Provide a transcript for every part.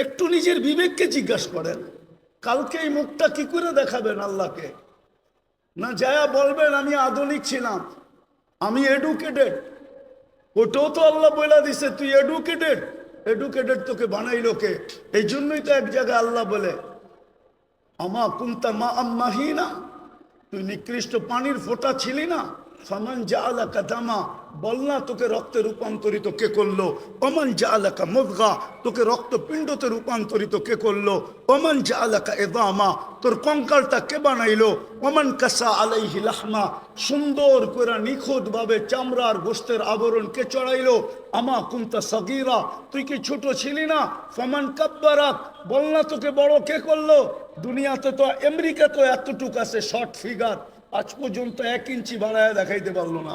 একটু নিজের বিবেককে জিজ্ঞাসা করেন, কালকে এই মুখটা কি করে দেখাবেন আল্লাহকে? না যায়া বলবেন আমি আধুনিক ছিলাম, আমি এডুকেটেড। ওটাও তো আল্লাহ বলে দিছে তুই এডুকেটেড। এডুকেটেড তোকে বানাইলো কে? এই জন্যই তো এক জায়গায় আল্লাহ বলে আমা কুনতা মা আম্মাহিনা, তুই নিকৃষ্ট পানির ফোঁটা ছিলি না। ফামান জাআলাকা দামা, বল না তোকে রক্তে রূপান্তরিত কে করলো? ওমান জাআলাকা মুদগা, তোকে রক্তপিণ্ডতে রূপান্তরিত কে করলো? ওমান জাআলাকা ইযামা, তোর কঙ্কালটা কে বানাইলো? ওমান কাসা আলাইহি লাহমা, সুন্দর করে নিখুঁতভাবে চামড়ার গোশতের আবরণ কে চড়াইলো? আমা কুনতা সাগীরা, তুই কি ছোট ছিলি না? ফামান কাব্বারাক, বল না তোকে বড় কে করলো? দুনিয়াতে তো আমেরিকা তো এতটুক আছে শর্ট ফিগার, আজ পর্যন্ত 1 ইঞ্চি বাড়ায় দেখাইতে পারলো না।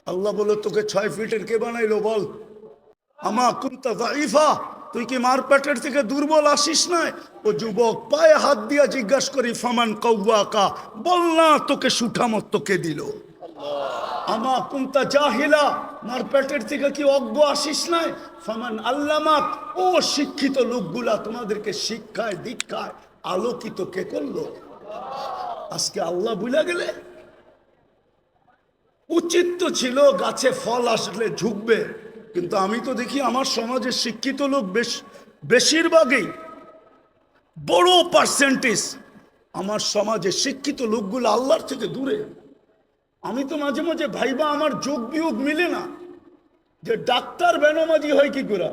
আল্লাহ বলে তোকে 6 ফিটের কে বানাইলো বল? আমা কুনতা যায়ীফা, তুই কি মার পেটের থেকে দুর্বল আসিস না? ও যুবক, পায়ে হাত দিয়া জিজ্ঞাসা করি ফামান কাওয়াকা, বল না তোকে সুঠামত কে দিল? আমা কুনতা জাহিলা, মার পেটের থেকে কি অজ্ঞ আসিস নাই? ফামান আল্লামাক, ও শিক্ষিত লোকগুলা তোমাদেরকে শিক্ষায় দীক্ষায় আলোকিত কে করলো? আজকে আল্লাহ বুঝা গেলে। উচিত তো ছিল গাছে ফল আসলে ঝুঁকবে, কিন্তু আমি তো দেখি আমার সমাজে শিক্ষিত লোক বেশিরভাগই, বড় পার্সেন্টেজ আমার সমাজে শিক্ষিত লোকগুলো আল্লাহর থেকে দূরে। আমি তো মাঝে মাঝে ভাইবা আমার যোগ বিয়োগ মিলে না, যে ডাক্তার বেনমাজি হয় কি করে?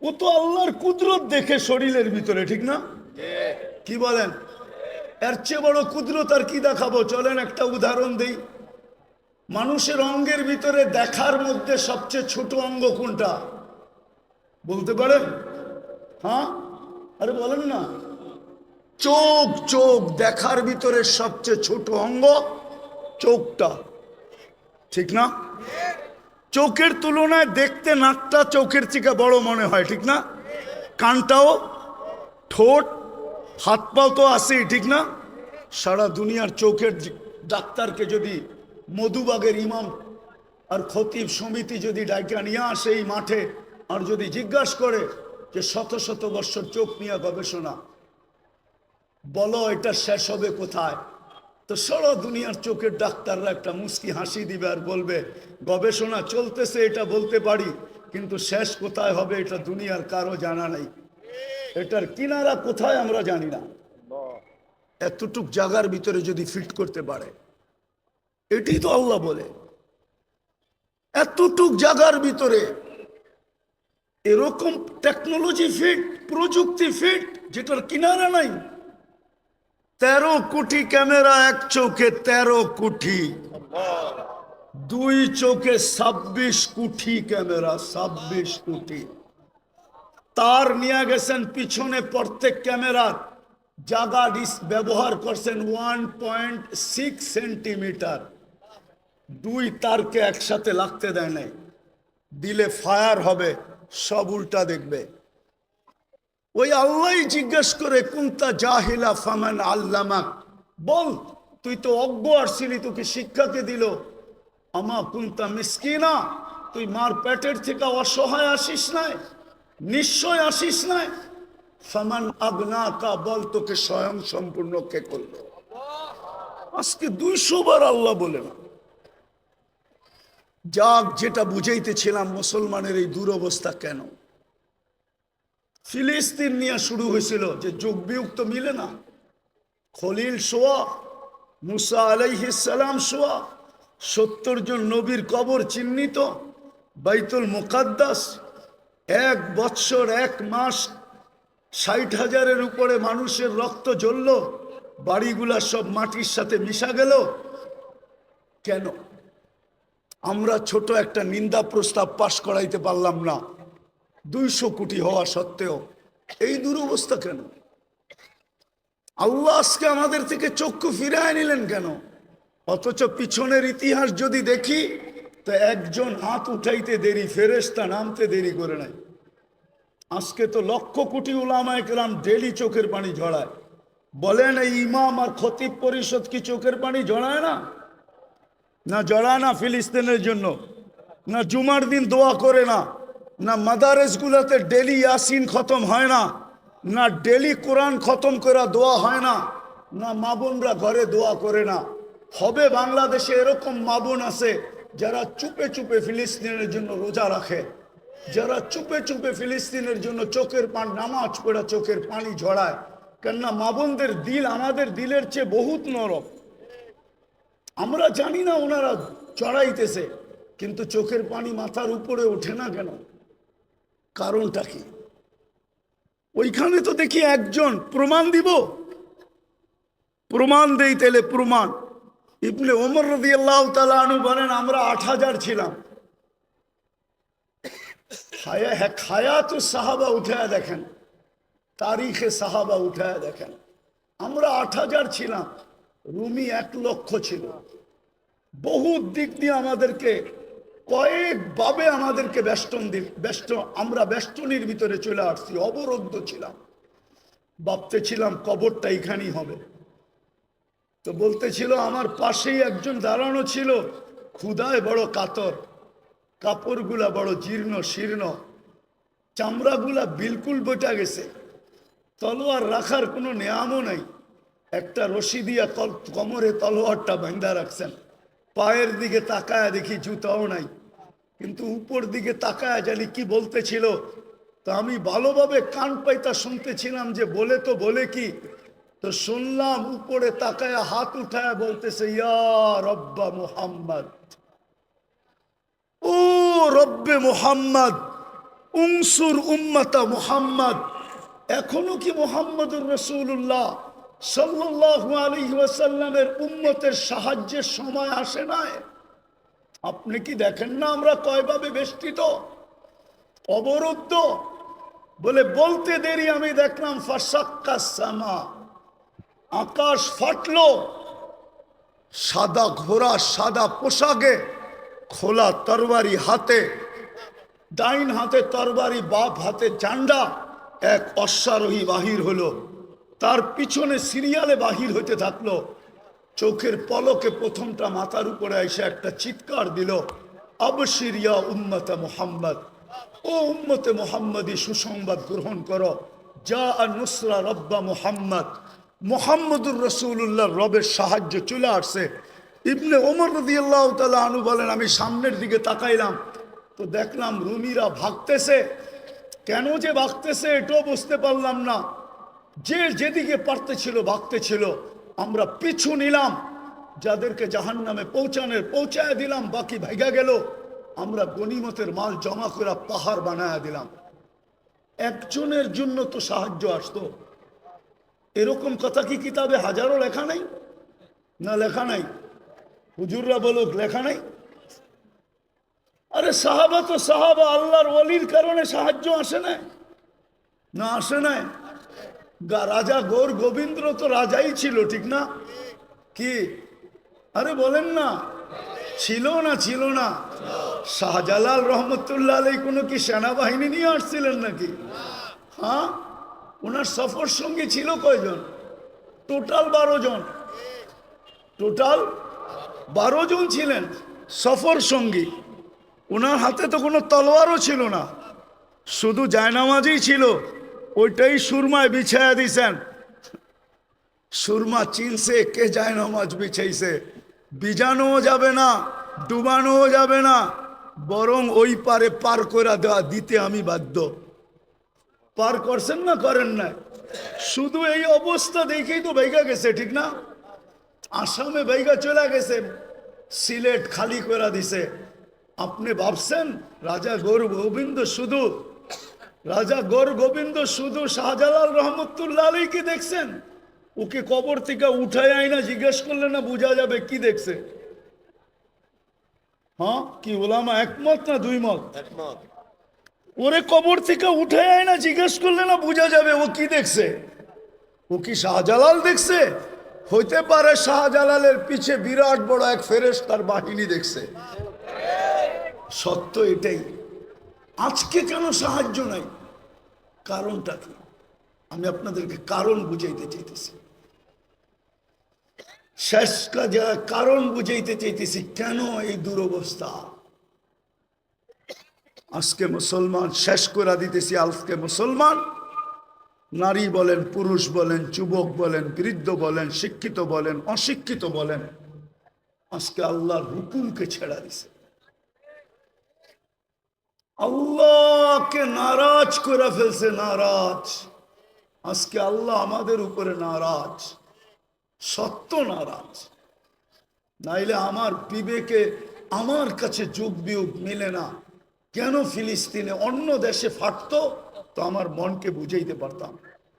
ও তো আল্লাহর কুদরত দেখে শরীরের ভিতরে, ঠিক না? কি বলেন? এর চেয়ে বড় কুদরত আর কি দেখাবো? চলেন একটা উদাহরণ দেই। মানুষের অঙ্গের ভিতরে দেখার মধ্যে সবচেয়ে ছোট অঙ্গ কোনটা বলতে পারেন? হ্যাঁ, আরে বলেন না। চোখ। চোখ দেখার ভিতরে সবচেয়ে ছোট অঙ্গ চোখটা, ঠিক না? চোখের তুলনায় দেখতে নাকটা চোখের থেকে বড় মনে হয়, ঠিক না? কানটাও, ঠোঁট, হাত পাও তো আছেই, ঠিক না? সারা দুনিয়ার চোখের ডাক্তারকে যদি মধুবাগের ইমাম আর খতিব সমিতি যদি ডাইকা নিয়ে আসে এই মাঠে, আর যদি জিজ্ঞাসা করে যে শত শত বৎসর চোখ নিয়ে গবেষণা, বলো এটা শেষ হবে কোথায়? তো সারা দুনিয়ার চোখের ডাক্তাররা একটা মুস্কি হাসি দিবে আর বলবে গবেষণা চলতেছে, এটা বলতে পারি, কিন্তু শেষ কোথায় হবে এটা দুনিয়ার কারো জানা নাই। এটার কিনারা কোথায় আমরা জানি না। এতটুক জায়গার ভিতরে যদি ফিট করতে পারে, এটাই তো আল্লাহ বলে। এতটুক জায়গার ভিতরে এরকম টেকনোলজি ফিট, প্রযুক্তি ফিট, যেটার কিনারা নাই। 13 কোটি ক্যামেরা এক চোখে, 13 কোটি, 2 চোখে 26 কোটি ক্যামেরা, 26 কোটি। তার নিয়ে গেছেন পিছনে, প্রত্যেক ক্যামেরার জায়গা ব্যবহার করছেন 1.6 সেন্টিমিটার। 2 তারকে একসাথে লাগতে দেয় নাই, দিলে ফায়ার হবে, সব উল্টা দেখবে। ওই আল্লাহ জিজ্ঞেস করে কুনতা জাহিলা ফামান আল্লামাক, বল তুই তো অজ্ঞ আসছিলি, তোকে শিক্ষাকে দিল। আমা কুনতা মিসকিনা, তুই মার পেটের থেকে অসহায় আসিস নাই, নিশ্চয় আসিস নাই। ফামান আগনাকা, বল তোকে স্বয়ং সম্পূর্ণ কে করলো? আজকে 200 বার আল্লাহ বলে না। যাক, যেটা বুঝাইতেছিলাম, মুসলমানের এই দুরবস্থা কেন? ফিলিস্তিন নিয়ে শুরু হয়েছিল যে যোগ বিয়োগ তো মিলে না। খলিল সোয়া, মুসা আলাইহিস সালাম সোয়া, 70 জন নবীর কবর চিহ্নিত, বাইতুল মুকাদ্দাস 1 বৎসর 1 মাস 60,000-এর উপরে মানুষের রক্ত ঝরল, বাড়িগুলা সব মাটির সাথে মিশা গেল। কেন? আমরা ছোট একটা নিন্দা প্রস্তাব পাশ করাইতে পারলাম না, 200 কোটি হওয়া সত্ত্বেও। এই দুরবস্থা কেন? আল্লাহ আজকে আমাদের থেকে চক্ষু ফিরায় নিলেন কেন? অথচ পিছনের ইতিহাস যদি দেখি, তো একজন হাত উঠাইতে দেরি, ফেরেশতা নামতে দেরি করে নাই। আজকে তো লক্ষ কোটি উলামায়ে কেরাম ডেলি চোখের পানি ঝরায়। বলেন এই ইমাম আর খতিব পরিষদ কি চোখের পানি ঝরায় না? না জড়ায় না ফিলিস্তিনের জন্য? না জুমার দিন দোয়া করে না? না মাদারেসগুলোতে ডেলি ইয়াসিন খতম হয় না, না ডেলি কোরআন খতম করে দোয়া হয় না, না মা বোনরা ঘরে দোয়া করে না। হবে বাংলাদেশে এরকম মা বোন আছে যারা চুপে চুপে ফিলিস্তিনের জন্য রোজা রাখে, যারা চুপে চুপে ফিলিস্তিনের জন্য চোখের পানি নামাজ পড়ে চোখের পানি ঝরায়। কেননা মা বোনদের দিল আমাদের দিলের চেয়ে বহুত নরম। আমরা জানি না ওনারা চড়াইতেছে, কিন্তু চোখের পানি মাথার উপরে ওঠে না কেন? কারণটা কি? ওইখানে তো দেখি একজন প্রমাণ দিব, প্রমাণ দেই তেলে প্রমাণ। ইবনে ওমর রাদিয়াল্লাহু তাআলা আনহু বলেন আমরা 8000 ছিলাম। হায়াতু সাহাবা উঠায় দেখেন, তারিখে সাহাবা উঠায় দেখেন, আমরা 8000 ছিলাম, রুমি 1 লক্ষ ছিল। বহুত দিক দিয়ে আমাদেরকে কয়েকভাবে আমাদেরকে আমরা বেষ্টনীর ভিতরে চলে আসছি, অবরুদ্ধ ছিলাম। ভাবতেছিলাম কবরটা এখানেই হবে। তো বলতেছিল আমার পাশেই একজন দাঁড়ানো ছিল, ক্ষুধায় বড় কাতর, কাপড়গুলা বড় জীর্ণ শীর্ণ, চামড়াগুলা বিলকুল বটা গেছে, তলোয়ার রাখার কোনো নেয়ামও নাই। একটা রশি দিয়া কোমরে তলোয়ারটা বাঁধা রাখছেন। পায়ের দিকে তাকায় দেখি জুতাও নাই, কিন্তু উপর দিকে তাকায় জানি কি বলতেছিল। তো আমি ভালোভাবে কান পাইতা শুনতেছিলাম যে বলে তো বলে কি। তো শুনলাম উপরে তাকায় হাত উঠায় বলতেছে ইয়া রব্বা মুহাম্মদ, ও রব্বে মুহাম্মদ, উনসুর উম্মতা মুহাম্মদ। এখনো কি মুহাম্মদুর রাসূলুল্লাহ সাল্লাল্লাহু আলাইহি ওয়াসাল্লামের উম্মতের সাহায্যের সময় আসে নাই? আপনি কি দেখেন না আমরা কয়ভাবে বেষ্টিত, অবরুদ্ধ? বলে বলতে দেরি আমি দেখলাম ফাসাক্কাস সামা, আকাশ ফাটলো। সাদা ঘোড়া সাদা পোশাকে, খোলা তরবারি হাতে, ডাইন হাতে তরবারি বাপ হাতে ঝান্ডা, এক অশ্বারোহী বাহির হলো, তার পিছনে সিরিয়ালে বাহির হতে থাকলো। চোখের পলকে প্রথমটা মাথার উপরে এসে একটা চিৎকার দিল, আবশির ইয়া উম্মতে মুহাম্মদ, ও উম্মতে মুহাম্মদী সুসংবাদ গ্রহণ করো, যা নুসরা রব্বা মুহাম্মদ, মুহাম্মদুর রাসূলুল্লাহ রবের সাহায্য চলে আসছে। ইবনে ওমর রাদিয়াল্লাহু তাআলা আনহু বলেন আমি সামনের দিকে তাকাইলাম, তো দেখলাম রুমিরা ভাগতেছে। কেন যে ভাগতেছে এটাও বুঝতে পারলাম না। যে যেদিকে পারতেছিল ভাগতেছিল, আমরা পিছু নিলাম, যাদেরকে জাহান্নামে পৌঁছায় দিলাম, বাকি ভাইগা গেল। আমরা গনিমতের মাল জমা করে পাহাড় বানায় দিলাম। একজনের জন্য তো সাহায্য আসতো। এরকম কথা কি কিতাবে হাজারো লেখা নাই? না লেখা নাই? হুজুররা বলুক লেখা নাই? আরে সাহাবা তো সাহাবা, আল্লাহর ওয়ালির কারণে সাহায্য আসে না? না আসে নাই? রাজা গৌর গোবিন্দ তো রাজাই ছিল, ঠিক না? কি আরে বলেন না, ছিল না? ছিল না? শাহজালাল রহমতুল্লাহ আলাই কোনো কি সেনাবাহিনী নিয়ে আসছিলেন নাকি? হ্যাঁ, ওনার সফর সঙ্গী ছিল কয়জন? টোটাল 12 জন। টোটাল 12 জন ছিলেন সফর সঙ্গী। ওনার হাতে তো কোনো তলোয়ারও ছিল না, শুধু জায়নামাজই ছিল, ওইটাই সুরমায় বিছায়া দিছেন। সুরমা চিনছে কে জায়নামাজ বিছাইছে। বিজানোও যাবে না, ডুবানোও যাবে না, বরং ওই পারে পার করে দেওয়া দিতে আমি বাধ্য। পার করছেন না করেন না? শুধু এই অবস্থা দেখেই তো বাইগা গেছে, ঠিক না? আসামে বাইগা চলে গেছে, সিলেট খালি করে দিছে। আপনি ভাবছেন রাজা গৌর গোবিন্দ শুধু শাহজালাল রহমতুল্লাহ আলাইকে দেখছেন? ওকে কবর থেকে উঠায় আইনা জিজ্ঞেস করলে না বোঝা যাবে কি দেখছে? হ্যাঁ, কি ওলামা একমত না দুই মত? ওরে কবর থেকে উঠায় আইনা জিজ্ঞেস করলে না বোঝা যাবে ও কি দেখছে? ও কি শাহজালাল দেখছে? হইতে পারে শাহজালালের পিছে বিরাট বড় এক ফেরেশতার বাহিনী দেখছে। সত্য এটাই। আজকে কেন সাহায্য নাই? কারণটা কি? আমি আপনাদেরকে কারণ বুঝাইতে চাইতেছি। শেষ কাজে কারণ বুঝাইতে চাইতেছি কেন এই দুরবস্থা। আজকে মুসলমান শেষ করে দিতেছি। আজকে মুসলমান নারী বলেন, পুরুষ বলেন, যুবক বলেন, বৃদ্ধ বলেন, শিক্ষিত বলেন, অশিক্ষিত বলেন, আজকে আল্লাহর হুকুমকে ছেড়া দিছে। আল্লাহকে নারাজ করে ফেলছে, নারাজ। আজকে আল্লাহ আমাদের উপরে নারাজ, সত্য নারাজ। নাইলে আমার বিবেকে, আমার কাছে যুগ বিয়োগ মিলে না। কেন ফিলিস্তিনে অন্য দেশে ফাটতো তো আমার মনকে বুঝাইতে পারতাম,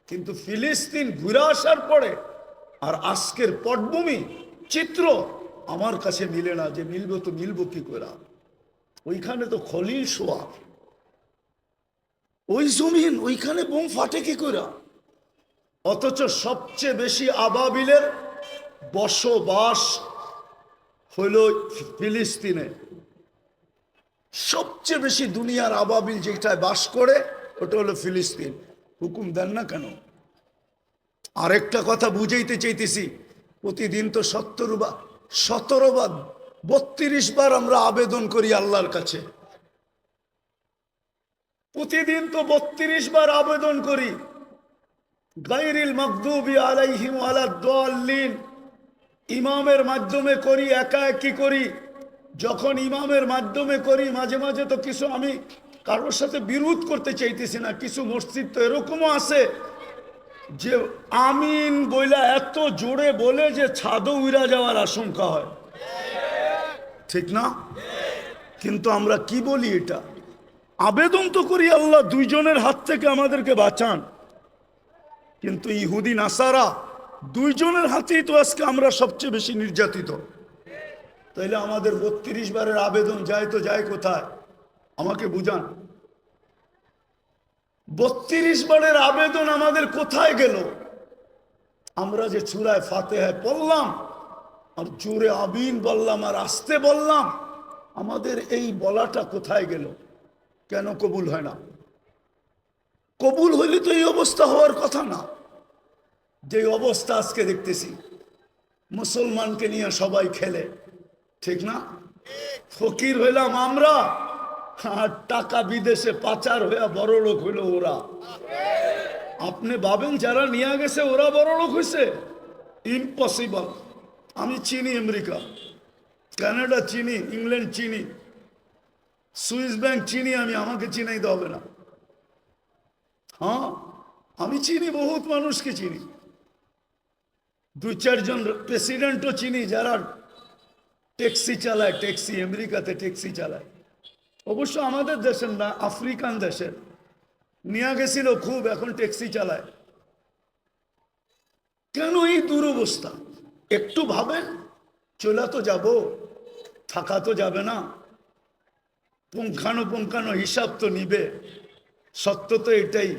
কিন্তু ফিলিস্তিন ঘুরে আসার পরে আর আজকের পটভূমি চিত্র আমার কাছে মিলে না। যে মিলবো তো মিলবো কি করে? ওইখানে তো খলিল শোয়া, ওই জমিন, ওইখানে বোম ফাটে কি করে? অথচ সবচেয়ে বেশি আবাবিলের বসবাস হইল ফিলিস্তিনে। সবচেয়ে বেশি দুনিয়ার আবাবিল যেটায় বাস করে ওটা হলো ফিলিস্তিন। হুকুম দেন না কেন? আরেকটা কথা বুঝাইতে চাইতেছি, প্রতিদিন তো 17 বার 32 বার আমরা আবেদন করি আল্লাহর কাছে। প্রতিদিন তো 32 বার আবেদন করি, গায়রিল মাগদুবি আলাইহিম ওয়ালাদ-দাল্লিন। ইমামের মাধ্যমে করি, একা একই করি। যখন ইমামের মাধ্যমে করি, মাঝে মাঝে তো কিছু, আমি কারোর সাথে বিরোধ করতে চাইতেছি না, কিছু মসজিদ তো এরকমও আছে যে আমিন বইলা এত জোরে বলে যে ছাদও উড়া যাওয়ার আশঙ্কা হয়, ঠিক না? কিন্তু আমরা কি বলি? এটা আবেদন তো করি, আল্লাহ দুইজনের হাত থেকে আমাদেরকে বাঁচান। কিন্তু ইহুদি নাসারা দুইজনের হাতেই তো আজকে আমরা সবচেয়ে বেশি নির্যাতিত। তাইলে আমাদের 32 বারের আবেদন যায় তো যায় কোথায়? আমাকে বুঝান। 32 বারের আবেদন আমাদের কোথায় গেল? আমরা যে সূরা ফাতিহা পড়লাম আর জোরে আমিন বললাম আর আস্তে বললাম, আমাদের এই বলাটা কোথায় গেল? কেন কবুল হয় না? কবুল হইলে তো এই অবস্থা হওয়ার কথা না। যে অবস্থা আজকে দেখতেছি, মুসলমানকে নিয়ে সবাই খেলে, ঠিক না? ফকির হইলাম আমরা, আর টাকা বিদেশে পাচার হইয়া বড় লোক হইল ওরা। আপনি ভাবেন যারা নিয়ে গেছে ওরা বড় লোক হয়েছে? ইম্পসিবল। আমি চিনি আমেরিকা, কানাডা চিনি, ইংল্যান্ড চিনি, সুইস ব্যাংক চিনি, আমি, আমাকে চিনাইতে হবে না। হ্যাঁ, আমি চিনি, বহুত মানুষকে চিনি, 2-4 জন প্রেসিডেন্টও চিনি যারা ট্যাক্সি চালায়, ট্যাক্সি, আমেরিকাতে ট্যাক্সি চালায়। অবশ্য আমাদের দেশের না, আফ্রিকান দেশের। নিয়ে গেছিল খুব, এখন ট্যাক্সি চালায়। কেন এই দুরবস্থা? একটু ভাবেন, চলা তো যাব, থাকা তো যাবে না, পুঙ্খানো হিসাব তো নিবে। সত্য তো এটাই।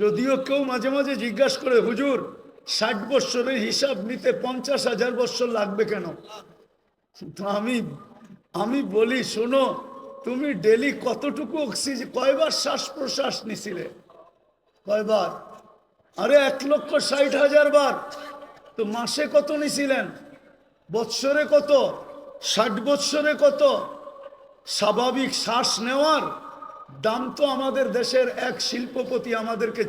যদিও কেউ মাঝে মাঝে জিজ্ঞাসা করে, হুজুর 60 বৎসরের হিসাব নিতে 50,000 বৎসর লাগবে কেন? তো আমি বলি, শোনো, তুমি ডেলি কতটুকু অক্সিজেন, কয়বার শ্বাস প্রশ্বাস নিছিলে? কয়বার? আরে 1,60,000 বার। তো মাসে কত নিছিলেন? বৎসরে কত? 60 বৎসরে কত? স্বাভাবিক শ্বাস নেওয়ার দাম তো আমাদের দেশের এক শিল্পপতি আমাদেরকে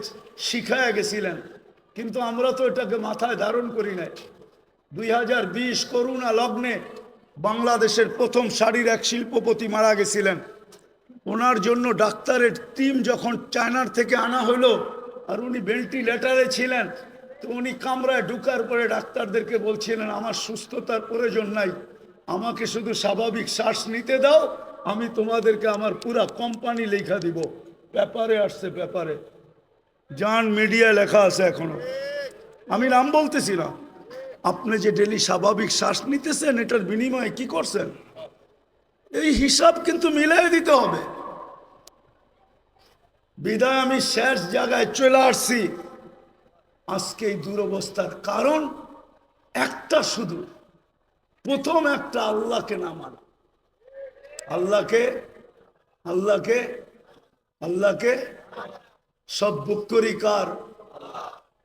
শিখায়া গেছিলেন, কিন্তু আমরা তো এটাকে মাথায় ধারণ করি নাই। 2020 করোনা লগ্নে বাংলাদেশের প্রথম সারির এক শিল্পপতি মারা গেছিলেন। ওনার জন্য ডাক্তারের টিম যখন চায়নার থেকে আনা হলো, আর উনি ভেন্টিলেটারে ছিলেন, তো উনি কামরায় ঢুকার পরে ডাক্তারদেরকে বলছিলেন, আমার সুস্থতার প্রয়োজন নাই, আমাকে শুধু স্বাভাবিক শ্বাস নিতে দাও, আমি তোমাদেরকে আমার পুরা কোম্পানি লেখা দিব। পেপারে আসছে, পেপারে, জান মিডিয়া লেখা আছে এখনো। আমি নাম বলতেছি না। আপনি যে ডেলি স্বাভাবিক শ্বাস নিতেছেন, এটার বিনিময়ে কি করছেন? এই হিসাব কিন্তু মিলাই দিতে হবে। বিদায় আমি শেষ জায়গায় চলে আসছি। আজকে এই দুরবস্থার কারণ একটা, শুধু প্রথম একটা, আল্লাহকে না মানা। আল্লাহকে সব বুক্তরিকার।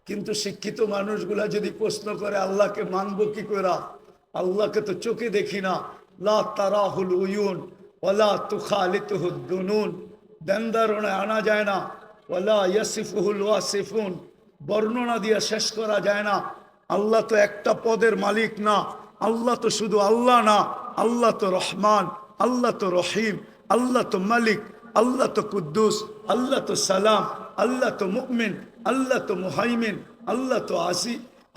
কিন্তু শিক্ষিত মানুষগুলা যদি প্রশ্ন করে আল্লাহকে মানবো কি করে, আল্লাহকে তো চোখে দেখি না, লা তারাহুল উয়ুন, ওয়ালা তুখালিতুহু দুনুন, দেনদারণে আনা যায় না। ওয়ালা ইয়াসিফুহুল ওয়াসিফুন, বর্ণনা দিয়ে শেষ করা যায় না। আল্লাহ তো একটা পদের মালিক না, আল্লাহ তো শুধু আল্লাহ না, আল্লাহ তো রহমান, আল্লাহ তো রহিম, আল্লাহ তো মালিক, আল্লাহ তো কুদ্দুস, আল্লাহ তো সালাম, আল্লাহ তো মুমিন, আল্লাহ তো মুহাইমিন, আল্লাহ তো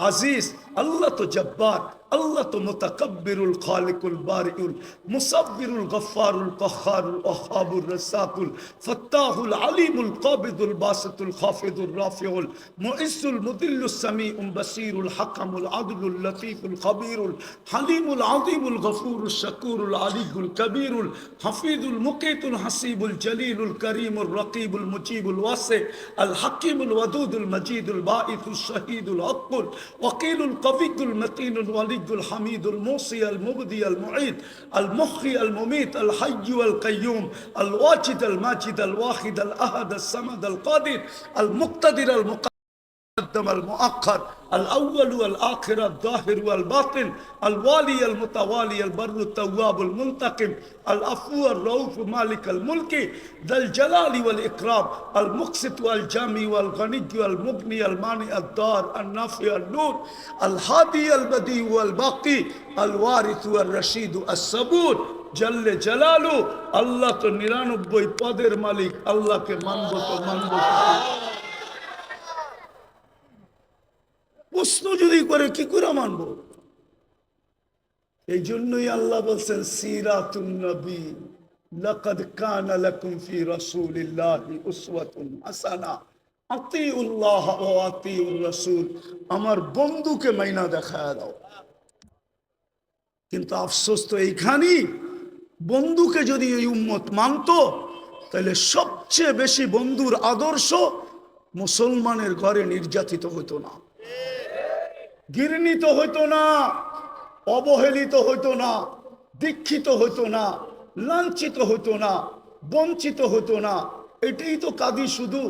আজিজ, আল্লাহ তো জব্বার, আল্লাহ তো মুতাকাব্বিরুল খালিকুল বারিউল মুসাব্বিরুল গফফারুল কহ্হারুল ওয়াহ্হাবুর রাসাকুল ফাত্তাহুল আলিমুল কাবিদুল বাসিতুল খাফিদুর রাফিউল মুইজ্জুল মুদিল্লুস সামিউল বাসিরুল হাকামুল আদলুল লতীফুল খবীরুল হালিমুল আযীমুল গফুরুশ শাকুরুল আলিয়ুল কবীরুল হাফিজুল মুকিতুল হাসিবুল জলিলুল করিমুর রকিবুল মুজিবুল ওয়াসি আল হাকিমুল ওয়াদুদুল মজিদুল বাঈসুশ শহীদুল হকুল ওয়াকিলুল কবিয়ুল মতিনুল ওয়ালিয়ুল হামিদুল মুসি আল মুবদি আল মুঈদ আল মুহয়ি আল মুমীত আল হাইয়্যু আল কাইয়্যুম আল ওয়াজিদ আল মাজিদ আল ওয়াহিদ আল আহাদ আল সামাদ আল কাদির আল মুক্তাদির আল المؤخر الأول والآخر الظاهر والباطن الوالي المتوالي البر التواب المنتقم العفو الرؤوف مالك الملك ذا الجلال والإكرام المقسط والجامع والغني والمغني المانع الدار النافع النور الهادي البديع والباقي الوارث والرشيد الصبور জল্লে জালালু। আল্লাহ তো 99 পদের মালিক, আল্লাহকে মানব তো মানব। প্রশ্ন যদি করে কি করে মানবো? এই জন্যই আল্লাহ বলছেন সিরাতুন নবী লাকাদ কানা লাকুম ফি রাসূলিল্লাহি উসওয়াতুন হাসানাহ আতিউল্লাহ ওয়া আতিউর রাসূল। আমার বন্ধুকে মাইনা দেখায় দাও। কিন্তু আফসোস তো এইখানেই, বন্ধুকে যদি এই উম্মত মানতো তাহলে সবচেয়ে বেশি বন্ধুর আদর্শ মুসলমানের ঘরে নির্যাতিত হতো না, ঘৃণিত হইতো না, অবহেলিত হইতো না, দীক্ষিত হইতো না, লাঞ্ছিত হইতো না, বঞ্চিত হইতো না। এটাই তো কাঁদি শুধু।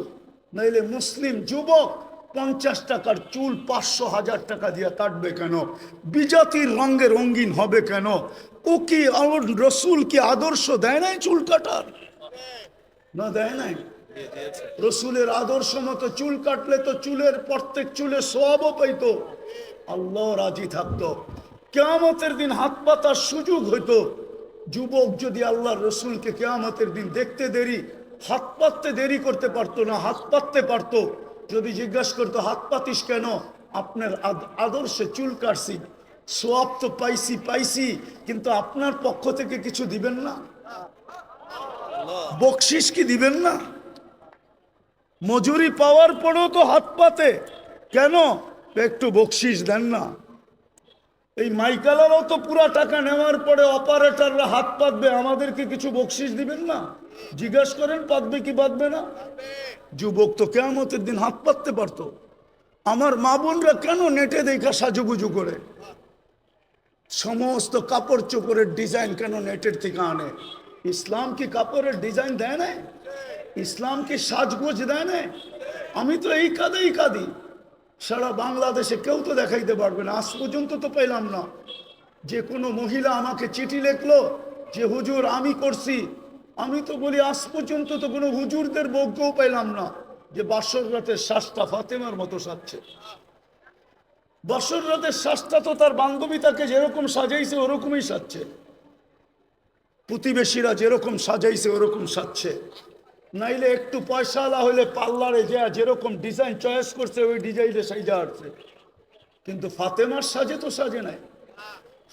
নাইলে মুসলিম যুবক 50 টাকার চুল 500,000 টাকা দিয়ে কাটবে কেন? বিজাতির রঙে রঙিন হবে কেন? ও কি রসুল কি আদর্শ দেয় নাই চুল কাটার? না দেয় নাই। রসুলের আদর্শ মতো চুল কাটলে তো চুলের প্রত্যেক চুলে সওয়াবও পাইতো, আল্লাহ রাজি থাকতো, কিয়ামতের দিন হাত পাতার সুযোগ হইতো। যুবক যদি আল্লাহর রসুলকে কিয়ামতের দিন দেখতে দেরি, হাত পাততে দেরি করতে পারতো না, হাত পাততে পারতো। যদি জিজ্ঞাসা করতো হাত পাতিস কেন? আপনার আদর্শে চুল কাটছি, সওয়াব তো পাইছি, কিন্তু আপনার পক্ষ থেকে কিছু দিবেন না? বকশিস কি দিবেন না? মজুরি পাওয়ার পরেও তো হাত পাতে কেন? একটু বকশিস দেন না। এই মাইকালারও তো পুরা টাকা নেওয়ার পরে অপারেটররা হাত পাতবে, আমাদেরকে কিছু বকশিস দিবেন না? জিজ্ঞাসা করেন পাতবে কি পাতবে না? যুবক তো কিয়ামতের দিন হাত পাততে পারতো। আমার মা বোনরা কেন নেটে দেখা সাজুগুজু করে? সমস্ত কাপড় চোপড়ের ডিজাইন কেন নেটের থেকে আনে? ইসলাম কি কাপড়ের ডিজাইন দেয় না? ইসলাম কি সাজগোজ দেয় না? আমি তো এই কাঁদি, সারা বাংলাদেশে কেউ তো দেখাইতে পারবে না। আজ পর্যন্ত তো পেলাম না যে কোনো মহিলা আমাকে চিঠি লিখলো যে হুজুর আমি করছি। আমি তো বলি আজ পর্যন্ত তো কোনো হুজুরদের বউকেও পেলাম না যে বাসর রাতের শ্বাসটা ফাতেমার মতো সাজছে। বাসর রাতের শ্বাসটা তো তার বান্ধবী তাকে যেরকম সাজাইছে ওরকমই সাজছে, প্রতিবেশীরা যেরকম সাজাইছে ওরকম সাজছে। নাইলে একটু পয়সাওয়ালা হইলে পার্লারে যেরকম ডিজাইন চয়েস করছে ওই ডিজাইনে সাজা আসছে। কিন্তু ফাতেমার সাজে তো সাজে নাই।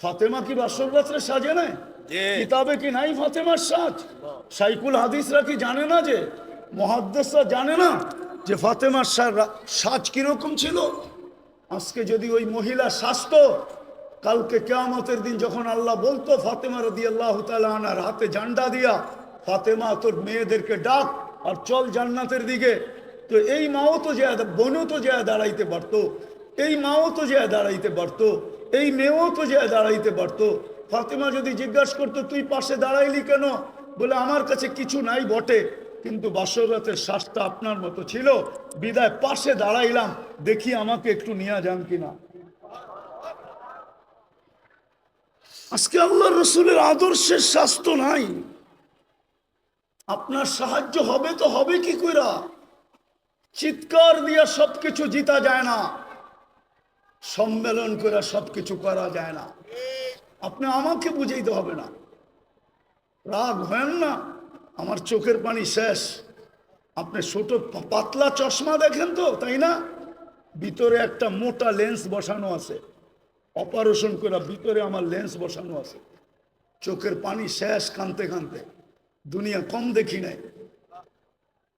ফাতেমা কি বাসর রাত্রে সাজে নাই? কিতাবে কি নাই ফাতেমার সাজ? শাইখুল হাদিসরা কি জানে না, যে মুহাদ্দিসরা জানে না যে ফাতেমার সাজ কিরকম ছিল? আজকে যদি ওই মহিলা সাজতো, কালকে কিয়ামতের দিন যখন আল্লাহ বলতো ফাতেমা রাদিয়াল্লাহু তাআলা আনহার হাতে ঝান্ডা দিয়া, ফাতেমা তোর মেয়েদেরকে ডাক আর চল জান্নাতের দিকে, তো এই মাও তো যে বোনও তো যে দাঁড়াইতে পারতো, এই মাও তো যে দাঁড়াইতে পারতো, এই মেয়েও তো যে দাঁড়াইতে পারতো। ফাতেমা যদি জিজ্ঞাসা করতো তুই পাশে দাঁড়াইলি কেন? বলে আমার কাছে কিছু নাই বটে, কিন্তু বাসর রাতের শ্বাসটা আপনার মতো ছিল, বিদায় পাশে দাঁড়াইলাম, দেখি আমাকে একটু নিয়ে যান কিনা। আজকে আল্লাহর রসুলের আদর্শের স্বাস্থ্য নাই। আপনার সাহায্য হবে তো হবে কি কইরা? চিৎকার দিয়া সবকিছু জিতা যায় না, সম্মেলন করে সবকিছু করা যায় না। আপনি আমাকে বুঝাইতে হবে না, রাগ হেন না। আমার চোখের পানি শেষ। আপনি ছোট পাতলা চশমা দেখেন তো, তাই না? ভিতরে একটা মোটা লেন্স বসানো আছে, অপারেশন করে ভিতরে আমার লেন্স বসানো আছে। চোখের পানি শেষ, কানতে কানতে। দুনিয়া কম দেখি নাই।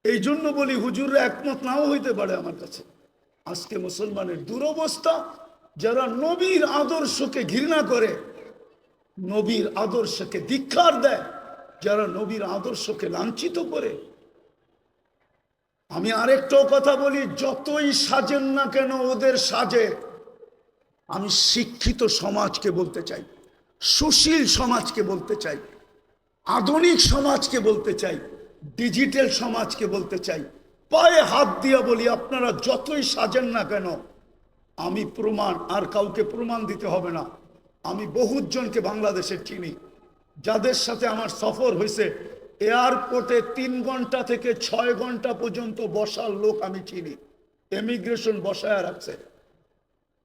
এই জন্য বলি হুজুররা একমত নাও হইতে পারে আমার কাছে। আজকে মুসলমানের দুরবস্থা, যারা নবীর আদর্শকে ঘৃণা করে, নবীর আদর্শকে ধিক্কার দেয়, যারা নবীর আদর্শকে লাঞ্ছিত করে। আমি আরেকটাও কথা বলি, যতই সাজেন না কেন ওদের সাজে। আমি শিক্ষিত সমাজকে বলতে চাই, সুশীল সমাজকে বলতে চাই, আধুনিক সমাজকে বলতে চাই, ডিজিটাল সমাজকে বলতে চাই, পায়ে হাত দিয়া বলি, আপনারা যতই সাজেন না কেন, আমি প্রমাণ, আর কাউকে প্রমাণ দিতে হবে না। আমি বহুত জনকে বাংলাদেশের চিনি, যাদের সাথে আমার সফর হয়েছে। এয়ারপোর্টে 3 ঘন্টা থেকে 6 ঘন্টা পর্যন্ত বসার লোক আমি চিনি, ইমিগ্রেশন বসায় রাখছে।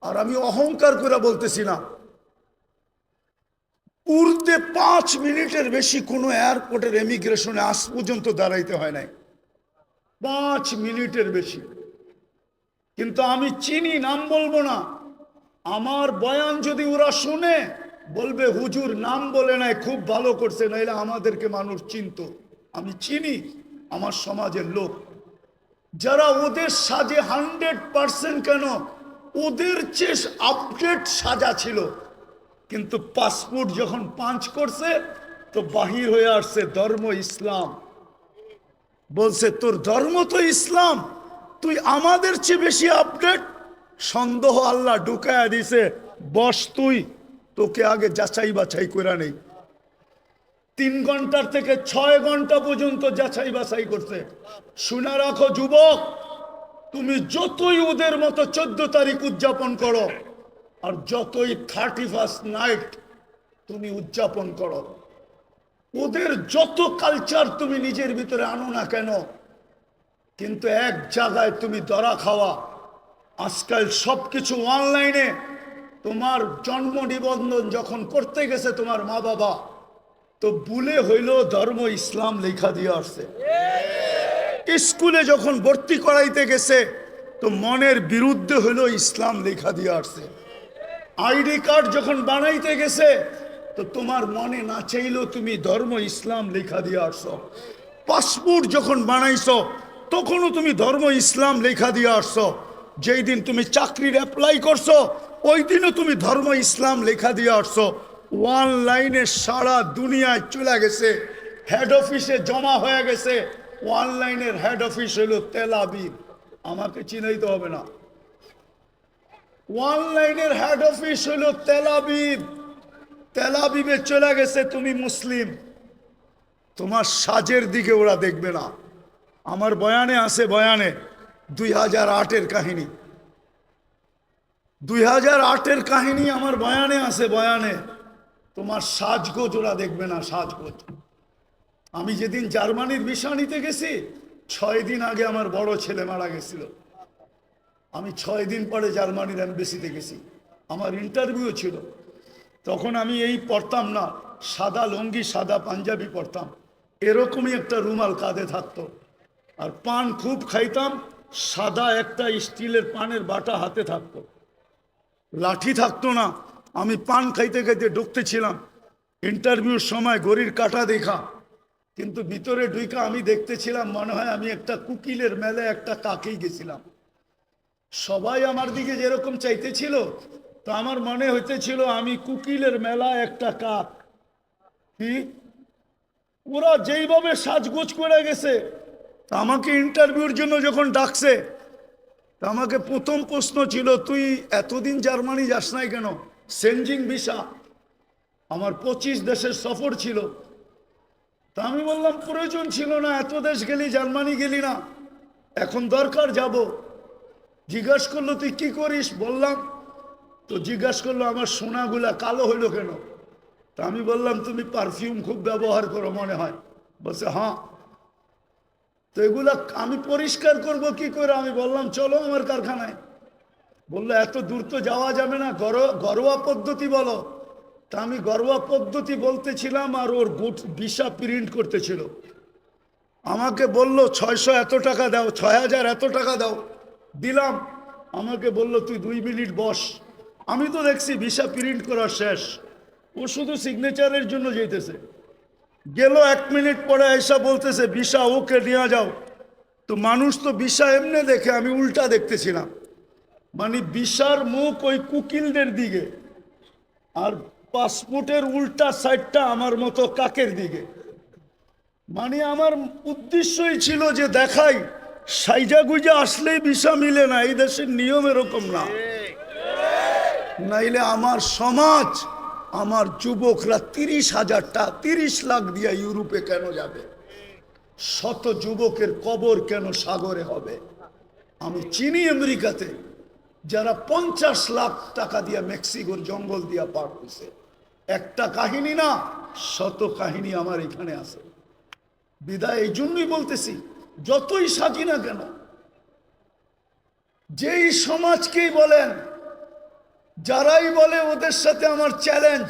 আর আমি অহংকার করে বলতেছি না, উড়তে 5 মিনিটের বেশি কোনো এয়ারপোর্টের ইমিগ্রেশনে আজ পর্যন্ত দাঁড়াইতে হয় নাই, 5 মিনিটের বেশি। কিন্তু আমি চিনি, নাম বলবো না। আমার বয়ান যদি ওরা শুনে, বলবে হুজুর নাম বলে নাই, খুব ভালো করছে, নাইলে আমাদেরকে মানুষ চিনত। আমি চিনি আমার সমাজের লোক, যারা ওদের সাজে 100% কেন, ওদের চেয়ে আপডেট সাজা ছিল। কিন্তু পাসপোর্ট যখন পাঞ্চ করছে, তো বাহির হয়ে আসছে ধর্ম ইসলাম। বলছে তোর ধর্ম তো ইসলাম, তুই আমাদের চেয়ে বেশি আপডেট। সন্দেহ আল্লাহ ঢুকায়া দিছে, বস তুই, তোকে আগে যাচাই বাছাই করে নেই। 3 ঘন্টার থেকে 6 ঘন্টা পর্যন্ত যাচাই বাছাই করছে। শুনে রাখো যুবক, তুমি যতই ওদের মতো 14 তারিখ উদযাপন করো, আর যতই 31st নাইট তুমি উদযাপন করো, ওদের যত কালচার তুমি নিজের ভিতরে আনো না কেন, কিন্তু এক জায়গায় তুমি ধরা খাওয়া। আজকাল সবকিছু অনলাইনে। তোমার জন্ম নিবন্ধন যখন করতে গেছে তোমার মা বাবা, তো ভুলে হইল ধর্ম ইসলাম লেখা দিয়ে আসছে। স্কুলে যখন ভর্তি করাইতে গেছে, তো মনের বিরুদ্ধে হইলো ইসলাম লেখা দিয়ে আসছে। আইডি কার্ড যখন বানাইতে গেছে, তো তোমার মনে না চাইলেও তুমি ধর্ম ইসলাম লেখা দিয়ে আসছো। পাসপোর্ট যখন বানাইছো, তখনও তুমি ধর্ম ইসলাম লেখা দিয়ে আসছো। যেই দিন তুমি চাকরির অ্যাপ্লাই করছো, ওই দিনও তুমি ধর্ম ইসলাম লেখা দিয়ে আসছো। অনলাইনে সারা দুনিয়ায় চলে গেছে, হেড অফিসে জমা হয়ে গেছে। অনলাইনের হেড অফিস হলো তেল আবিব, আমাকে চিনাইতে হবে না। অনলাইনের হেড অফিস হলো তেল আবিব। তেল আবিবে চলে গেছে, তুমি মুসলিম, তোমার সাজের দিকে ওরা দেখবে না। আমার বয়ানে আছে, বয়ানে 2008-এর কাহিনী, 2008-এর কাহিনী আমার বয়ানে আছে, বয়ানে। তোমার সাজগোজ ওরা দেখবে না, সাজগোজ। আমি যেদিন জার্মানির ভিসা নিতে গেছি, 6 দিন আগে আমার বড় ছেলে মারা গেছিল। আমি 6 দিন পরে জার্মানির এমবেসিতে গেছি, আমার ইন্টারভিউ ছিল। তখন আমি এই পরতাম না, সাদা লুঙ্গি সাদা পাঞ্জাবি পরতাম, এরকমই একটা রুমাল কাঁধে থাকতো। আর পান খুব খাইতাম, সাদা একটা স্টিলের পানের বাটা হাতে থাকতো, লাঠি থাকতো না। আমি পান খাইতে খাইতে ঢুকতেছিলাম। ইন্টারভিউর সময় ঘড়ির কাঁটা দেখা, কিন্তু ভিতরে ঢুইকা আমি দেখতেছিলাম, মনে হয় আমি একটা কুকিলের মেলে একটা কাকেই গেছিলাম। সবাই আমার দিকে যেরকম চাইতেছিল, তো আমার মনে হইতেছিল আমি কুকিলের মেলা একটা কাক। কি ওরা যেইভাবে সাজগোজ করে গেছে, তা আমাকে ইন্টারভিউর জন্য যখন ডাকছে, তা আমাকে প্রথম প্রশ্ন ছিল, তুই এতদিন জার্মানি যাস নাই কেন? সেনজিং ভিসা, আমার 25 দেশের সফর ছিল। তা আমি বললাম প্রয়োজন ছিল না, এত দেশ গেলি, জার্মানি গেলি না, এখন দরকার যাব। জিজ্ঞাসা করলো তুই কি করিস, বললাম। তো জিজ্ঞাসা করলো আমার সোনাগুলা কালো হইলো কেন? তা আমি বললাম তুমি পারফিউম খুব ব্যবহার করো মনে হয়। বলছে হ্যাঁ। তো এগুলা আমি পরিষ্কার করব কি করে? আমি বললাম চলো আমার কারখানায়। বললো এত দূর তো যাওয়া যাবে না, ঘরোয়া পদ্ধতি বলো। তা আমি ঘরোয়া পদ্ধতি বলতেছিলাম, আর ওর ভিসা প্রিন্ট করতেছিল। আমাকে বলল 600 এত টাকা দাও, 6000 এত টাকা দাও। দিলাম। আমাকে বলল তুই 2 মিনিট বস। আমি তো দেখছি ভিসা প্রিন্ট করা শেষ, ও শুধু সিগনেচারের জন্য যেতেছে। গেল 1 মিনিট পরে এসা বলতেছে ভিসা ওকে নিয়ে যাও। তো মানুষ তো ভিসা এমনি দেখে, আমি উল্টা দেখতেছিলাম। মানে ভিসার মুখ ওই কুকিলদের দিকে, আর পাসপোর্টের উল্টা সাইডটা আমার মতো কাকের দিকে। মানে আমার উদ্দেশ্যই ছিল যে দেখাই সাইজা গুইজা আসলেই ভিসা মিলে না, এই দেশের নিয়ম এরকম না। নাইলে আমার সমাজ, আমার যুবকরা 30 লাখ দিয়ে ইউরোপে কেন যাবে? শত যুবকের কবর কেন সাগরে হবে? আমি চিনি আমেরিকাতে যারা 50 লাখ টাকা দিয়ে মেক্সিকোর জঙ্গল দিয়া পার হয়েছে। একটা কাহিনী না, শত কাহিনী আমার এখানে আছে। বিদায় এই জন্যই বলতেছি, যতই সাজি না কেন, যেই সমাজকেই বলেন, যারাই বলে ওদের সাথে আমার চ্যালেঞ্জ,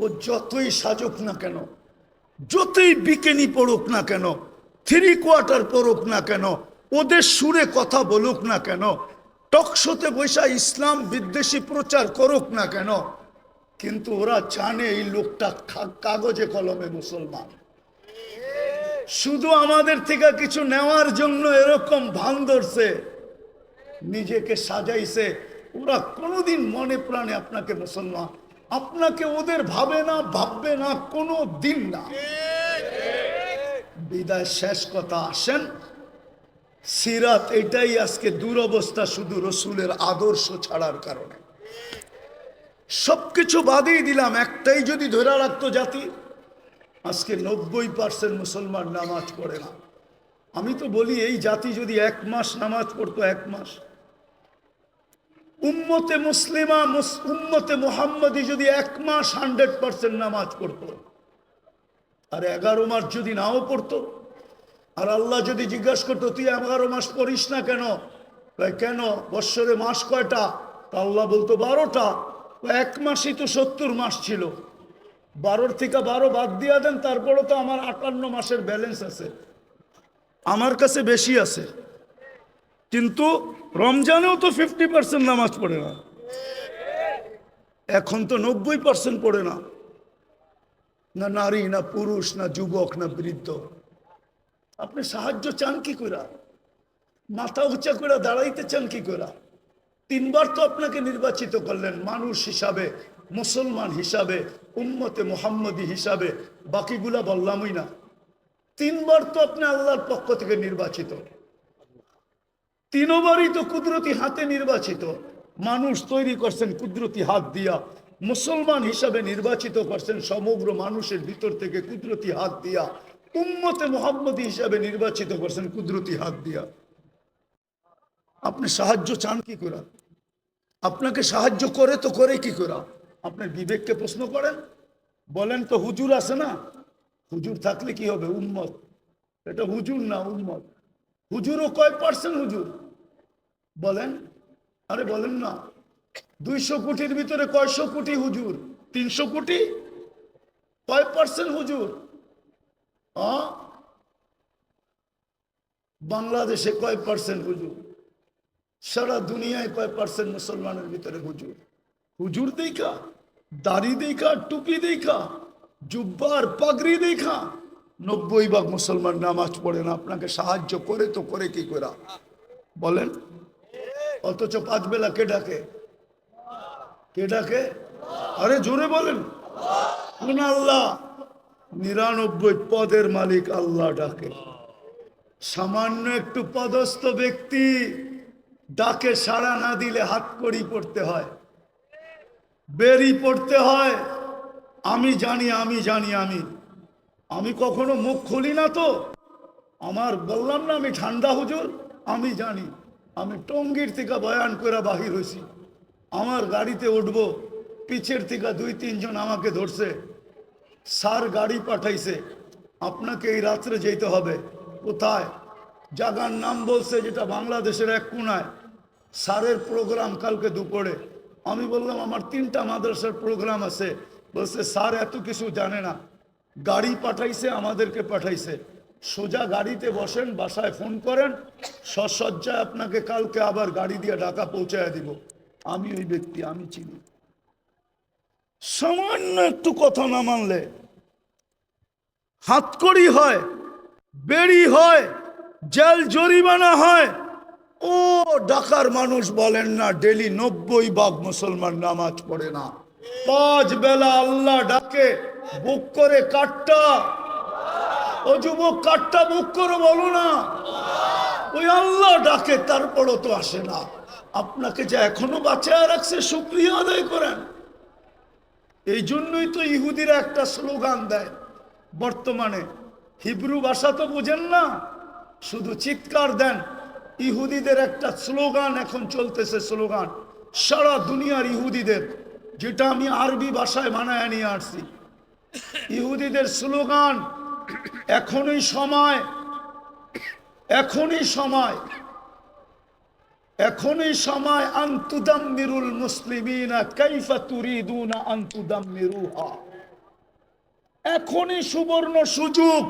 ও যতই সাজুক না কেন, যতই বিকেনি পড়ুক না কেন, 3 কোয়ার্টার পড়ুক না কেন, ওদের সুরে কথা বলুক না কেন, টকশোতে বৈশা ইসলাম বিদ্বেষী প্রচার করুক না কেন, কিন্তু ওরা জানে এই লোকটা কাগজে কলমে মুসলমান। শুধু আমাদের থেকে কিছু নেওয়ার জন্য এরকম ভান ধরছে, নিজেকে সাজাইছে। ওরা কোনোদিন মনে প্রাণে আপনাকে মুসলমান, আপনাকে ওদের ভাবে না, ভাববে না, কোনো দিন না। বিদায় শেষ কথা, আসেন সিরাত। এটাই আজকে দুরবস্থা, শুধু রসুলের আদর্শ ছাড়ার কারণে। সবকিছু বাদই দিলাম, একটাই যদি ধরে রাখতো জাতি, আজকে 90% মুসলমান নামাজ পড়ে না। আমি তো বলি এই জাতি যদি 1 মাস নামাজ পড়তো, 1 মাস, উম্মতে মুসলিমা, উম্মতে মুহাম্মদী যদি 1 মাস 100% নামাজ পড়তো, আর 11 মাস যদি নাও পড়তো, আর আল্লাহ যদি জিজ্ঞাসা করতো তুই 11 মাস পড়িস না কেন? কেন, বৎসরে মাস কয়টা? তা আল্লাহ বলতো 12টা। 1 মাসই তো 70 মাস ছিল, 12 থেকে 12 বাদ দিয়া দেন, তারপরে তো আমার 58 মাসের ব্যালেন্স আছে, আমার কাছে বেশি আছে। কিন্তু রমজানেও তো 50% নামাজ পড়ে না, এখন তো 90% পড়ে না, না নারী, না পুরুষ, না যুবক, না বৃদ্ধ। আপনি সাহায্য চান কি করে? মাথা উঁচা করে দাঁড়াইতে চান কি করে? 3 বার তো আপনাকে নির্বাচিত করলেন মানুষ হিসাবে, মুসলমান হিসাবে, উম্মতে মুহাম্মদী হিসাবে, বাকিগুলা বললামই না। 3 বার তো আপনি আল্লাহর পক্ষ থেকে নির্বাচিত, 3 বারই তো কুদরতি হাতে নির্বাচিত। মানুষ তৈরি করছেন কুদরতি হাত দিয়া, মুসলমান হিসাবে নির্বাচিত করছেন সমগ্র মানুষের ভিতর থেকে কুদরতি হাত দিয়া, উম্মতে মুহাম্মদী হিসাবে নির্বাচিত করছেন কুদরতি হাত দিয়া। আপনি সাহায্য চান কি করে? আপনাকে সাহায্য করে তো করে কি করে? আপনার বিবেককে প্রশ্ন করেন, বলেন তো হুজুর আছে না, হুজুর থাকলে কি হবে? উম্মত। এটা হুজুর না, উম্মত। হুজুরও কয় পার্সেন্ট হুজুর বলেন? আরে বলেন না। 200 কোটির ভিতরে কয়শো কোটি হুজুর? 300 কোটি। কয় পার্সেন্ট হুজুর? বাংলাদেশে কয় পার্সেন্ট হুজুর? সারা দুনিয়ায় কয় পার্সেন্ট মুসলমানের ভিতরে হুজুর? হুজুর দেখা, দাড়ি দেখা, টুপি দেখা, জুব্বার পাগড়ি দেখা 90% মুসলমান নামাজ পড়ে না। আপনাকে সাহায্য করে তো করে কি করে বলেন? অথচ 5 বেলা কে ডাকে? কে ডাকে? আরে জোরে বলেন। কোন আল্লাহ? 99 পদের মালিক আল্লাহ ডাকে। সামান্য একটু পদস্থ ব্যক্তি ডাকে সাড়া না দিলে হাত কড়ি পড়তে হয়, বেরি পড়তে হয়। আমি জানি, আমি জানি, আমি কখনো মুখ খুলি না তো। আমার বললাম না আমি ঠান্ডা হুজুর, আমি জানি। আমি টঙ্গীর থেকে বয়ান করে বাহির হয়েছি, আমার গাড়িতে উঠবো, পিছের থেকে 2-3 জন আমাকে ধরছে, স্যার গাড়ি পাঠাইছে, আপনাকে এই রাত্রে যেতে হবে। কোথায়? জায়গার নাম বলছে যেটা বাংলাদেশের এক কোনায়, স্যারের প্রোগ্রাম কালকে দুপুরে। আমি বললাম আমার 3টা মাদ্রাসার প্রোগ্রাম আছে। বলছে স্যার এত কিছু জানে না, গাড়ি পাঠাইছে, আমাদেরকে পাঠাইছে, সোজা গাড়িতে বসেন, বাসায় ফোন করেন, সসজ্জায় আপনাকে কালকে আবার গাড়ি দিয়ে ঢাকা পৌঁছায় দিব। আমি ওই ব্যক্তি, আমি চিনি। সামান্য একটু কথা না মানলে হাতকড়ি হয়, বেড়ি হয়, জেল জরিমানা হয়। ও ঢাকার মানুষ বলেন না ডেলি 90 ভাগ মুসলমান নামাজ পড়ে না, 5 বেলা আল্লাহ ডাকে, বুক করে কাটটা। ও যুবক, কাটটা বুক করে বলো না, ওই আল্লাহ ডাকে, তারপরও তো আসে না। আপনাকে যে এখনো বাঁচায় রাখছে, শুকরিয়া আদায় করেন। এই জন্যই তো ইহুদিরা একটা স্লোগান দেয় বর্তমানে, হিব্রু ভাষা তো বুঝেন না, শুধু চিৎকার দেন। ইহুদিদের একটা স্লোগান এখন চলতেছে, স্লোগান সারা দুনিয়ার ইহুদিদের, যেটা আমি আরবি ভাষায় বানায় নিয়ে আসছি। ইহুদিদের স্লোগান, এখনই সময়, এখনই সময়, এখনই সময়, আনতুদাম্মিরুল মুসলিমিনা কাইফা তুরিদুনা আনতুদাম্মিরুহা। এখনই সুবর্ণ সুযোগ,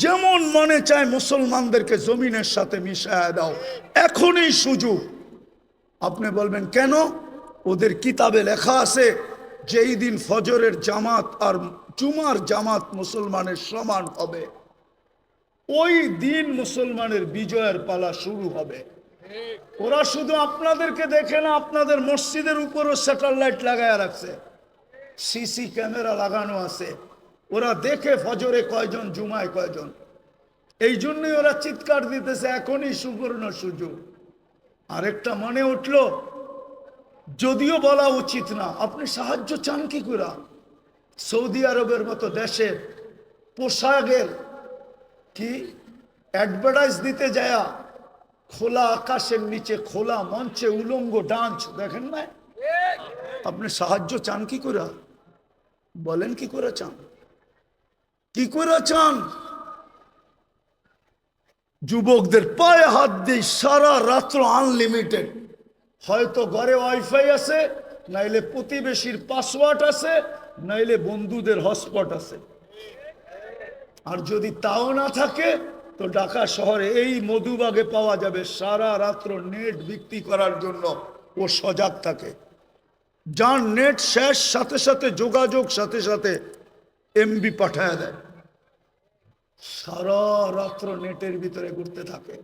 যেমন মনে চায় মুসলমানদেরকে জমিনের সাথে মিশায় দাও, এখনই সুযোগ। আপনি বলবেন কেন? ওদের কিতাবে লেখা আছে যেই দিন ফজরের জামাত আর জুমার জামাত মুসলমানের সমান হবে, ওই দিন মুসলমানের বিজয়ের পালা শুরু হবে। ওরা শুধু আপনাদেরকে দেখে না, আপনাদের মসজিদের উপরও স্যাটেলাইট লাগায় রাখছে, সিসি ক্যামেরা লাগানো আছে। ওরা দেখে ফজরে কয়জন, জুমায় কয়জন। এই জন্যই ওরা চিৎকার দিতেছে এখনই সুবর্ণ সুযোগ। আরেকটা মনে উঠল, যদিও বলা উচিত না, আপনি সাহায্য চান কি করে? সৌদি আরবের মতো দেশে পোশাকের কি অ্যাডভার্টাইজ দিতে যায়, খোলা আকাশের নিচে খোলা মঞ্চে উলঙ্গ ডান্স দেখেন না? আপনি সাহায্য চান কি করে? বলেন কি করে চান? কি করে চান? যুবকদের পায়ে হাত দিয়ে সারা রাত্র আনলিমিটেড, হয়তো ঘরে ওয়াইফাই আছে, নাইলে প্রতিবেশীর পাসওয়ার্ড আছে, নাইলে বন্ধুদের হটস্পট আছে। আর যদি তাও না থাকে তো ঢাকা শহরে এই মধুবাগে পাওয়া যাবে, সারা রাত্র নেট বিক্রি করার জন্য ও সজাগ থাকে। যার নেট শেষ, সাথে সাথে যোগাযোগ, সাথে সাথে এমবি পাঠায় দেয়, সারা রাত্র নেটের ভিতরে ঘুরতে থাকে।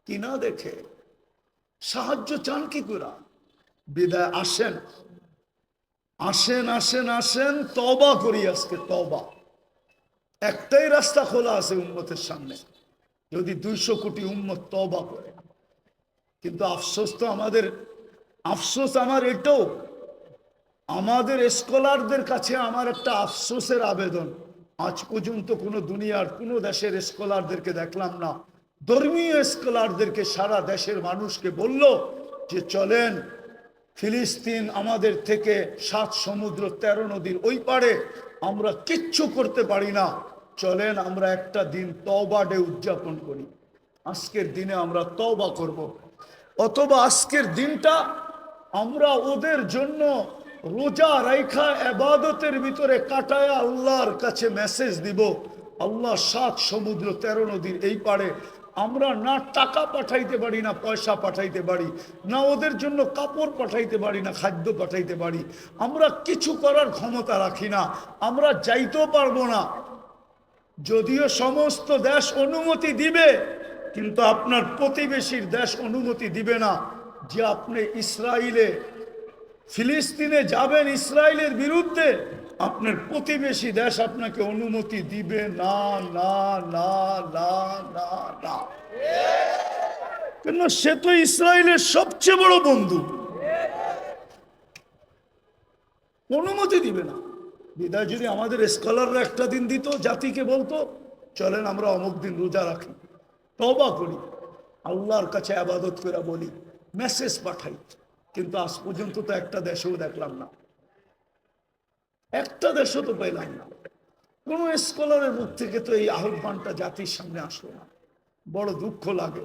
কিনা দেখে সাহায্য চান কি করে? বিদায় আসেন, আসেন, আসেন, আসেন, তওবা করি আজকে, তওবা। একটাই রাস্তা খোলা আছে উম্মতের সামনে, যদি 200 কোটি উম্মত তওবা করে। কিন্তু আফসোস তো আমাদের, আফসোস আমার এটাও, আমাদের স্কলারদের কাছে আমার একটা আফসোসের আবেদন, আজ পর্যন্ত কোনো দুনিয়ার কোনো দেশের স্কলারদেরকে দেখলাম না, ধর্মীয় স্কলারদেরকে সারা দেশের মানুষকে বলল যে চলেন ফিলিস্তিন আমাদের থেকে 7 সমুদ্র 13 নদীর ওই পারে, আমরা কিচ্ছু করতে পারি না, চলেন আমরা একটা দিন তওবা ডে উদযাপন করি, আজকের দিনে আমরা তওবা করব। অথবা আজকের দিনটা আমরা ওদের জন্য রোজা রাইখা ইবাদতের ভিতরে কাটায় আল্লাহর কাছে মেসেজ দিব, আল্লাহ 7 সমুদ্র 13 নদীর এই পারে আমরা না টাকা পাঠাইতে পারি, না পয়সা পাঠাইতে পারি, না ওদের জন্য কাপড় পাঠাইতে পারি, না খাদ্য পাঠাইতে পারি, আমরা কিছু করার ক্ষমতা রাখি না, আমরা যাইতেও পারবো না। যদিও সমস্ত দেশ অনুমতি দিবে, কিন্তু আপনার প্রতিবেশীর দেশ অনুমতি দিবে না যে আপনি ইসরায়েলে, ফিলিস্তিনে যাবেন ইসরায়েলের বিরুদ্ধে, আপনার প্রতিবেশী দেশ আপনাকে অনুমতি দিবে না, না, না, না, না, না। কেন? সে তো ইসরায়েলের সবচেয়ে বড় বন্ধু, অনুমতি দিবে না। বিদায় যদি আমাদের স্কলাররা একটা দিন দিত, জাতিকে বলতো চলেন আমরা অমুক দিন রোজা রাখি, তওবা করি, আল্লাহর কাছে ইবাদত করে বলি, মেসেজ পাঠাই, কিন্তু আজ পর্যন্ত তো একটা দেশেও দেখলাম না, একটা দেশও তো পেলাম না। কোন স্কলারের মুখ থেকে তো এই আহ্বানটা জাতির সামনে আসলো না। বড় দুঃখ লাগে।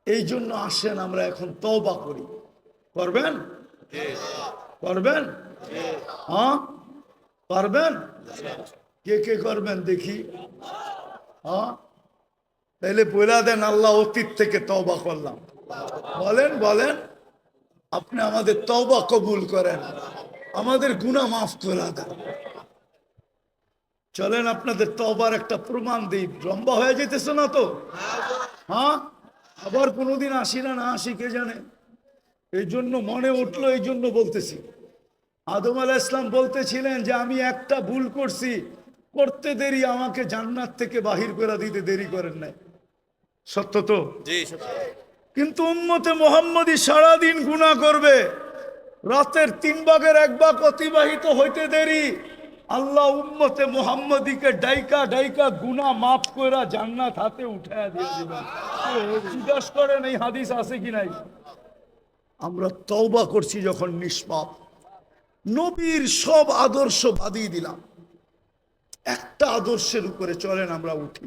এই জন্য আসেন আমরা এখন তওবা করি। করবেন? করবেন? হ্যাঁ পারবেন? কে কে করবেন দেখি? হ্যাঁ তাইলে বলে দেন, আল্লাহ অতীত থেকে তওবা করলাম। বলেন বলেন, আপনি আমাদের তওবা কবুল করেন, আমাদের গুনাহ মাফ করে দেন। চলেন আপনাদের তওবার একটা প্রমাণ দিই। লম্বা হয়ে যেতেছে না তো? হ্যাঁ আবার কোনোদিন আসি না না আসি কে জানে। এই জন্য মনে উঠলো, এই জন্য বলতেছি। আদম আলাইহিস সালাম বলতেছিলেন যে আমি একটা ভুল করছি, করতে দেরি, আমাকে জান্নাত থেকে বাহির করে দিতে দেরি করেন নাই। সত্য তো? কিন্তু উম্মতে মুহাম্মদী সারাদিন গুনাহ করবে, রাতের 3 ভাগের 1 ভাগ অতিবাহিত হইতে দেরি, আল্লাহ উম্মতে মুহাম্মদীকে ডাইকা ডাইকা গুনাহ মাফ কইরা জান্নাত হাতে উঠায়া দিয়ে দিবেন। জিজ্ঞাসা করেন এই হাদিস আছে কি নাই? আমরা তওবা করছি যখন নিষ্পাপ, নবীর সব আদর্শ বাদিয়ে দিলাম, একটা আদর্শের উপরে চলেন আমরা উঠি,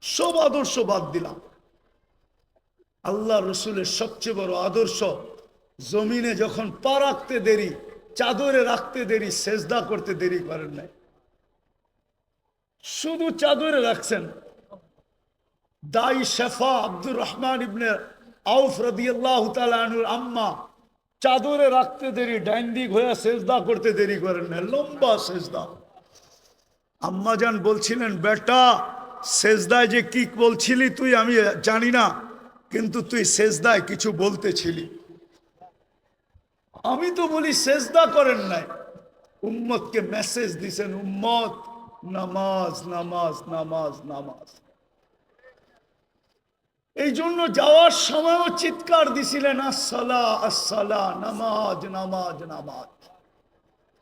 সব আদর্শ বাদ দিলাম। আল্লাহ রসুলের সবচেয়ে বড় আদর্শ, জমিনে যখন পা রাখতে দেরি, চাদরে রাখতে দেরি, সেজদা করতে দেরি করেন নাই, শুধু চাদরে রাখছেন। দাই শেফা আব্দুর রহমান ইবনে আউফ রাদিয়াল্লাহু তাআলা আনহুর আম্মা চাদরে রাখতে দেরি, ডাইন দিক হয়ে সেজদা করতে দেরি করেন না, লম্বা সেজদা। আম্মা জান বলছিলেন, বেটা সেজদায় যে কি বলছিলি তুই আমি জানি না, কিন্তু তুই সেজদায় কিছু বলতেছিলি। আমি তো বলি সেজদা করেন নাই। উম্মতকে মেসেজ দিছেন, উম্মত নামাজ নামাজ নামাজ নামাজ। এই জন্য যাওয়ার সময়ও চিৎকার দিছিলেন, আসসালা আসসালা, নামাজ নামাজ নামাজ।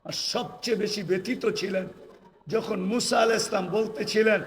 আর সবচেয়ে বেশি ব্যথিত ছিলেন যখন মুসা আলাইহিস সালাম বলতেছিলেন,